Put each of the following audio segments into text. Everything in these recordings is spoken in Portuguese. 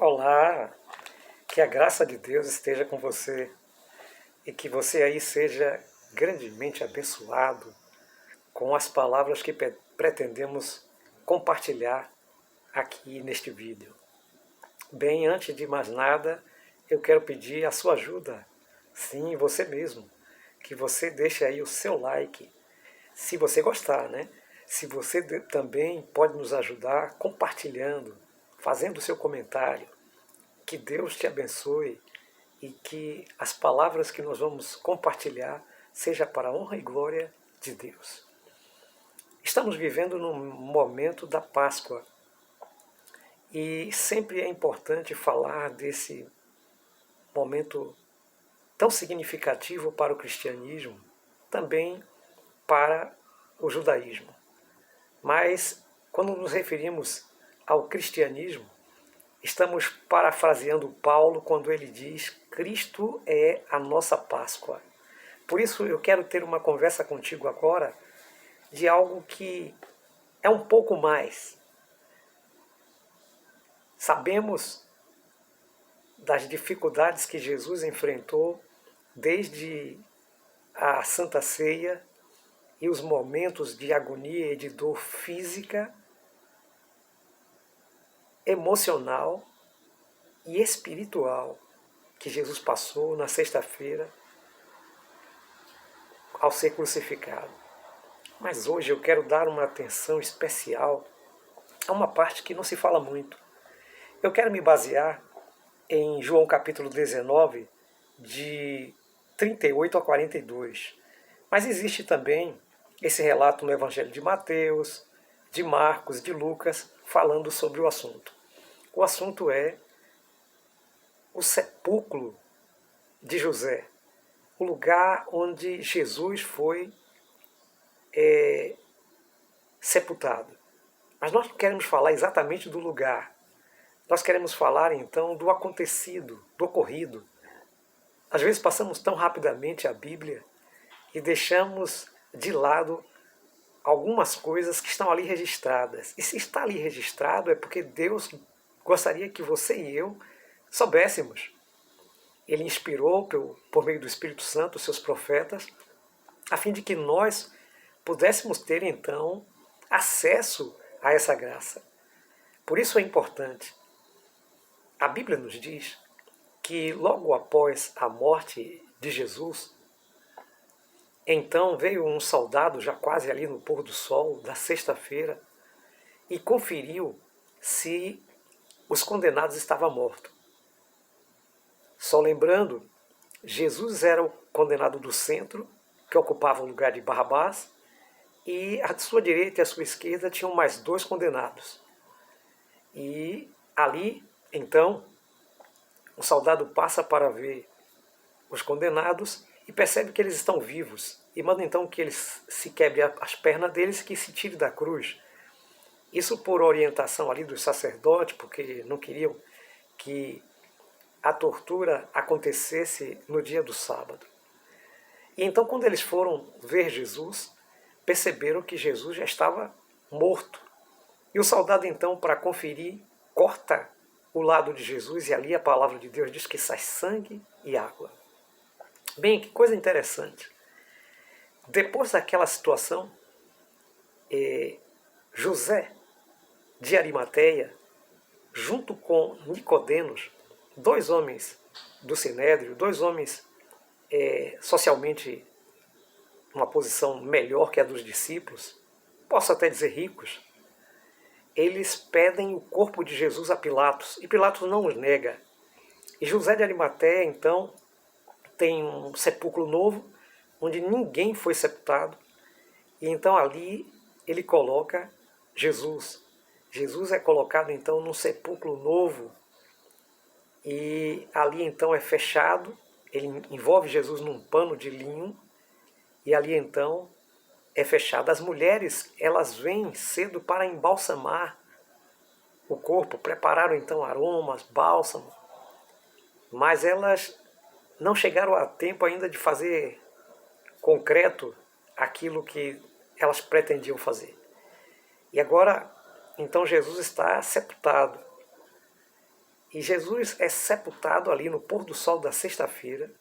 Olá, que a graça de Deus esteja com você e que você aí seja grandemente abençoado com as palavras que pretendemos compartilhar aqui neste vídeo. Bem, antes de mais nada, eu quero pedir a sua ajuda, sim, você mesmo, que você deixe aí o seu like, se você gostar, né? Se você também pode nos ajudar compartilhando, fazendo o seu comentário. Que Deus te abençoe e que as palavras que nós vamos compartilhar seja para a honra e glória de Deus. Estamos vivendo num momento da Páscoa e sempre é importante falar desse momento tão significativo para o cristianismo, também para o judaísmo. Mas quando nos referimos ao cristianismo, estamos parafraseando Paulo quando ele diz: Cristo é a nossa Páscoa. Por isso eu quero ter uma conversa contigo agora de algo que é um pouco mais. Sabemos das dificuldades que Jesus enfrentou desde a Santa Ceia e os momentos de agonia e de dor física, emocional e espiritual que Jesus passou na sexta-feira ao ser crucificado. Mas hoje eu quero dar uma atenção especial a uma parte que não se fala muito. Eu quero me basear em João capítulo 19, de 38 a 42. Mas existe também esse relato no Evangelho de Mateus, de Marcos, de Lucas, falando sobre o assunto. O assunto é o sepulcro de José, o lugar onde Jesus foi sepultado. Mas nós não queremos falar exatamente do lugar. Nós queremos falar então do acontecido, do ocorrido. Às vezes passamos tão rapidamente a Bíblia e deixamos de lado algumas coisas que estão ali registradas. E se está ali registrado é porque Deus gostaria que você e eu soubéssemos. Ele inspirou por meio do Espírito Santo os seus profetas, a fim de que nós pudéssemos ter então acesso a essa graça. Por isso é importante. A Bíblia nos diz que logo após a morte de Jesus, então veio um soldado já quase ali no pôr do sol da sexta-feira e conferiu se os condenados estavam mortos. Só lembrando, Jesus era o condenado do centro, que ocupava o lugar de Barrabás, e à sua direita e à sua esquerda tinham mais dois condenados. E ali, então, o soldado passa para ver os condenados e percebe que eles estão vivos. E manda então que eles se quebrem as pernas deles e que se tire da cruz. Isso por orientação ali dos sacerdotes, porque não queriam que a tortura acontecesse no dia do sábado. E então quando eles foram ver Jesus, perceberam que Jesus já estava morto. E o soldado então, para conferir, corta o lado de Jesus e ali a palavra de Deus diz que sai sangue e água. Bem, que coisa interessante. Depois daquela situação, José de Arimateia, junto com Nicodemos, dois homens do Sinédrio, dois homens socialmente uma posição melhor que a dos discípulos, posso até dizer ricos, eles pedem o corpo de Jesus a Pilatos, e Pilatos não os nega. E José de Arimateia, então, tem um sepulcro novo, onde ninguém foi sepultado, e então ali ele coloca Jesus. Jesus é colocado então num sepulcro novo, e ali então é fechado, ele envolve Jesus num pano de linho, e ali então é fechado. As mulheres, elas vêm cedo para embalsamar o corpo, prepararam então aromas, bálsamo, mas elas não chegaram a tempo ainda de fazer concreto aquilo que elas pretendiam fazer. E agora, então Jesus está sepultado. E Jesus é sepultado ali no pôr do sol da sexta-feira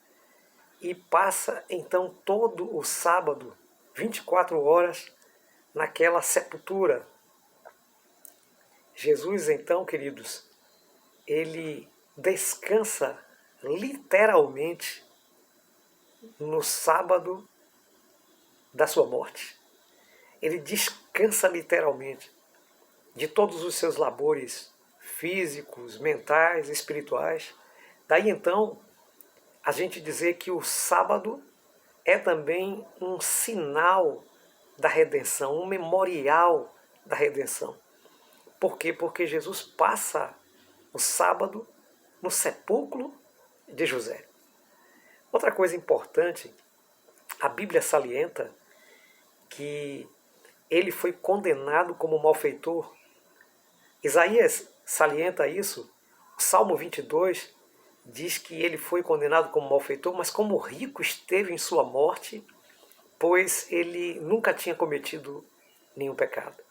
e passa então todo o sábado, 24 horas, naquela sepultura. Jesus então, queridos, ele descansa literalmente no sábado da sua morte. Ele descansa literalmente de todos os seus labores físicos, mentais, espirituais. Daí então, a gente dizer que o sábado é também um sinal da redenção, um memorial da redenção. Por quê? Porque Jesus passa o sábado no sepulcro de José. Outra coisa importante, a Bíblia salienta que ele foi condenado como malfeitor. Isaías salienta isso. O Salmo 22 diz que ele foi condenado como malfeitor, mas como rico esteve em sua morte, pois ele nunca tinha cometido nenhum pecado.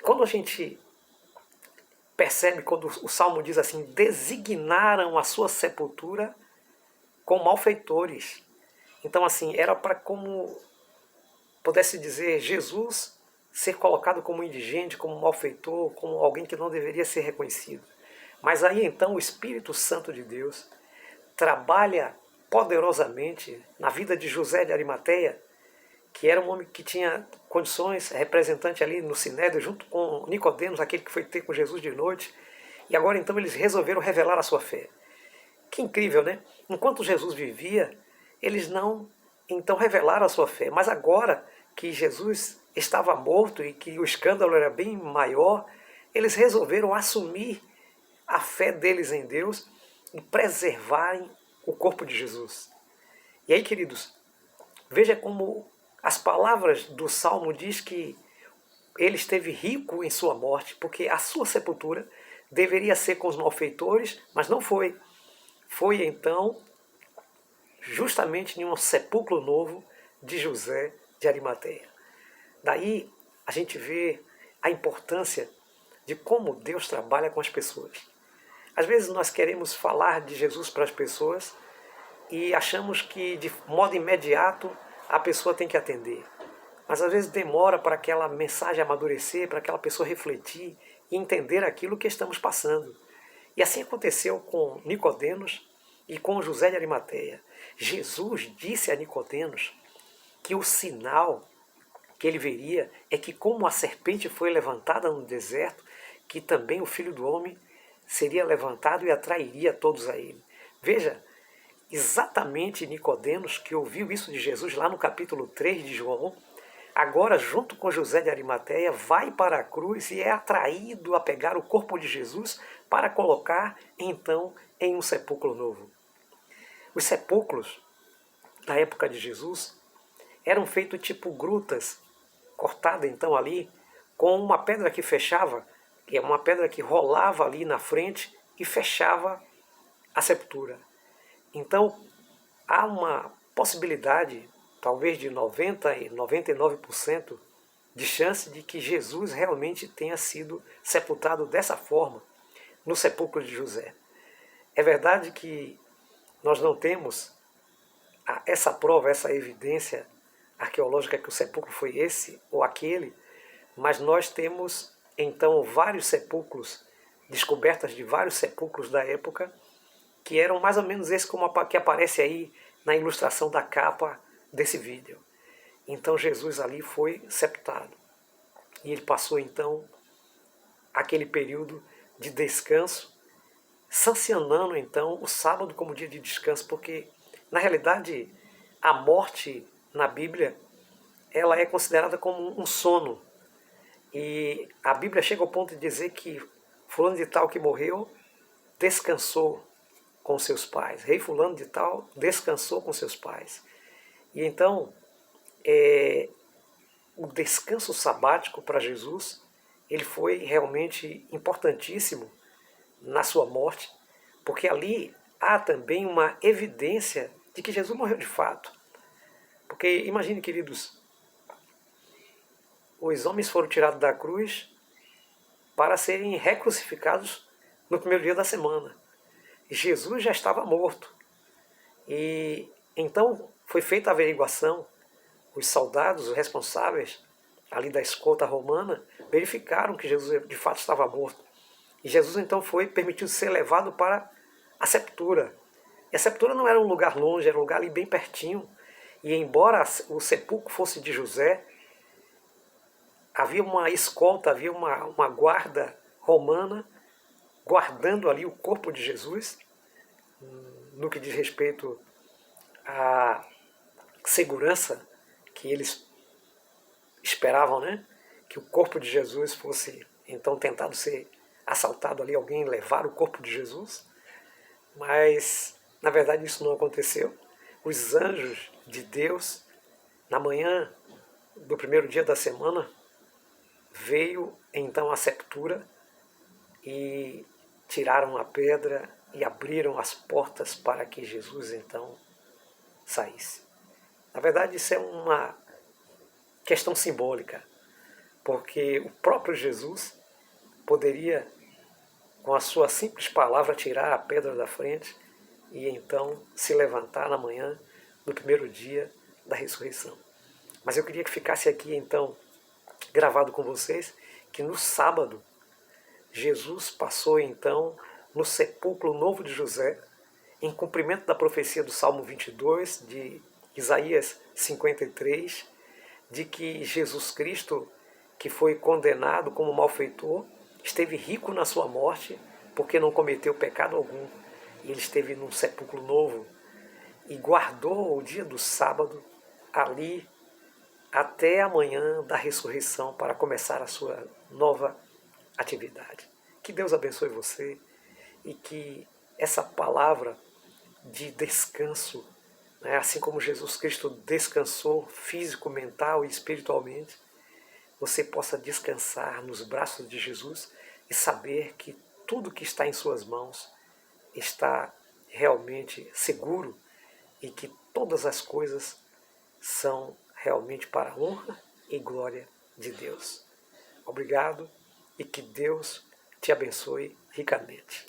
Quando a gente percebe, quando o Salmo diz assim, designaram a sua sepultura com malfeitores. Então, assim, era para, como pudesse dizer, Jesus ser colocado como indigente, como malfeitor, como alguém que não deveria ser reconhecido. Mas aí então o Espírito Santo de Deus trabalha poderosamente na vida de José de Arimateia, que era um homem que tinha condições, representante ali no Sinédrio, junto com Nicodemos, aquele que foi ter com Jesus de noite, e agora então eles resolveram revelar a sua fé. Que incrível, né? Enquanto Jesus vivia, eles não então revelaram a sua fé, mas agora que Jesus estava morto e que o escândalo era bem maior, eles resolveram assumir a fé deles em Deus e preservarem o corpo de Jesus. E aí, queridos, veja como as palavras do Salmo diz que ele esteve rico em sua morte, porque a sua sepultura deveria ser com os malfeitores, mas não foi. Foi então justamente em um sepulcro novo de José de Arimateia. Daí a gente vê a importância de como Deus trabalha com as pessoas. Às vezes nós queremos falar de Jesus para as pessoas e achamos que de modo imediato a pessoa tem que atender. Mas às vezes demora para aquela mensagem amadurecer, para aquela pessoa refletir e entender aquilo que estamos passando. E assim aconteceu com Nicodemos e com José de Arimateia. Jesus disse a Nicodemos que o sinal que ele veria é que, como a serpente foi levantada no deserto, que também o Filho do Homem seria levantado e atrairia todos a ele. Veja, exatamente Nicodemos, que ouviu isso de Jesus lá no capítulo 3 de João, agora junto com José de Arimateia, vai para a cruz e é atraído a pegar o corpo de Jesus para colocar então em um sepulcro novo. Os sepulcros da época de Jesus eram feitos tipo grutas, cortada então ali, com uma pedra que fechava, que é uma pedra que rolava ali na frente e fechava a sepultura. Então, há uma possibilidade, talvez de 90% e 99% de chance de que Jesus realmente tenha sido sepultado dessa forma, no sepulcro de José. É verdade que nós não temos essa prova, essa evidência arqueológica que o sepulcro foi esse ou aquele, mas nós temos então vários sepulcros, descobertas de vários sepulcros da época, que eram mais ou menos esse como que aparece aí na ilustração da capa desse vídeo. Então Jesus ali foi sepultado. E ele passou então aquele período de descanso, sancionando então o sábado como dia de descanso, porque na realidade a morte na Bíblia ela é considerada como um sono. E a Bíblia chega ao ponto de dizer que fulano de tal que morreu descansou com seus pais. Rei fulano de tal descansou com seus pais. E então, o descanso sabático para Jesus, ele foi realmente importantíssimo na sua morte, porque ali há também uma evidência de que Jesus morreu de fato. Porque imagine, queridos, os homens foram tirados da cruz para serem recrucificados no primeiro dia da semana. Jesus já estava morto. E então foi feita a averiguação. Os soldados, os responsáveis ali da escolta romana, verificaram que Jesus de fato estava morto. E Jesus então permitiu ser levado para a sepultura. E a sepultura não era um lugar longe, era um lugar ali bem pertinho. E embora o sepulcro fosse de José, havia uma escolta, havia uma guarda romana guardando ali o corpo de Jesus, no que diz respeito à segurança que eles esperavam, né? Que o corpo de Jesus fosse então tentado ser assaltado ali, alguém levar o corpo de Jesus. Mas, na verdade, isso não aconteceu. Os anjos de Deus, na manhã do primeiro dia da semana, veio então à sepultura e tiraram a pedra e abriram as portas para que Jesus então saísse. Na verdade, isso é uma questão simbólica, porque o próprio Jesus poderia, com a sua simples palavra, tirar a pedra da frente e então se levantar na manhã do primeiro dia da ressurreição. Mas eu queria que ficasse aqui então gravado com vocês que no sábado Jesus passou então no sepulcro novo de José, em cumprimento da profecia do Salmo 22, de Isaías 53, de que Jesus Cristo, que foi condenado como malfeitor, esteve rico na sua morte, porque não cometeu pecado algum. E ele esteve num sepulcro novo e guardou o dia do sábado ali até a manhã da ressurreição para começar a sua nova atividade. Que Deus abençoe você e que essa palavra de descanso, né, assim como Jesus Cristo descansou físico, mental e espiritualmente, você possa descansar nos braços de Jesus e saber que tudo que está em suas mãos está realmente seguro e que todas as coisas são realmente para a honra e glória de Deus. Obrigado e que Deus te abençoe ricamente.